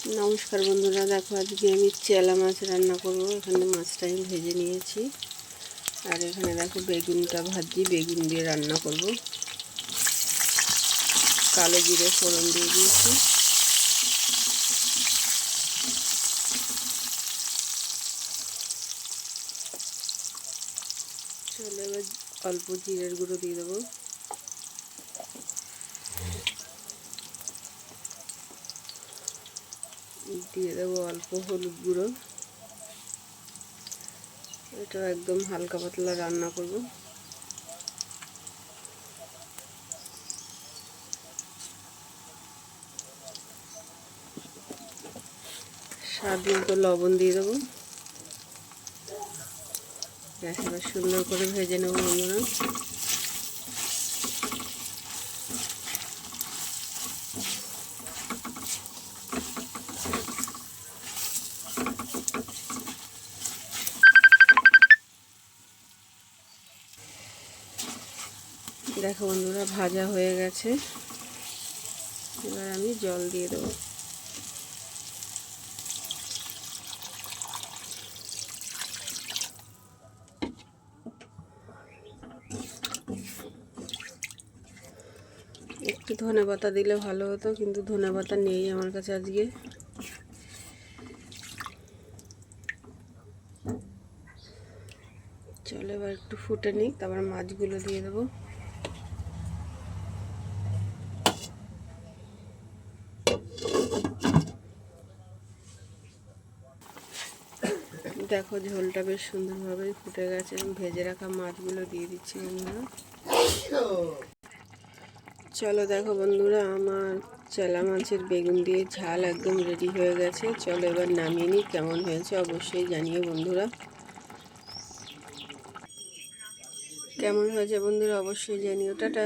নমস্কার বন্ধুরা, দেখো আজকে আমি চেলা মাছ রান্না করব। এখানে মাছটা আমি ভেজে নিয়েছি, আর এখানে দেখো বেগুনটা ভাজি, বেগুন দিয়ে রান্না করব। কালো জিরে ফোড়ন দিয়ে দিয়েছি। চলো এবার অল্প জিরের গুঁড়ো দিয়ে দেবো। দিয়ে দেবো অল্প হলুদ গুঁড়ো। এটা একদম হালকা পাতলা রান্না করব। স্বাদ মতো লবণ দিয়ে দেবো। গ্যাস এবার সুন্দর করে ভেজে নেব বন্ধুরা। দেখো বন্ধুরা, ভাজা হয়ে গেছে। এবার আমি জল দিয়ে দেবো। একটু ধনেপাতা দিলে ভালো হতো, কিন্তু ধনেপাতা নেই আমার কাছে আজকে। চলো এবার একটু ফুটে নিই, তারপর মাছগুলো দিয়ে দেবো। দেখো ঝোলটা বেশ সুন্দরভাবে ফুটে গেছে। আমি ভেজে রাখা মাছগুলো দিয়ে দিচ্ছি বন্ধুরা। চলো দেখো বন্ধুরা, আমার চেলা মাছের বেগুন দিয়ে ঝাল একদম রেডি হয়ে গেছে। চলো এবার নামিয়ে নিই। কেমন হয়েছে অবশ্যই জানিও বন্ধুরা। কেমন হয়েছে বন্ধুরা অবশ্যই জানিও। টাটা।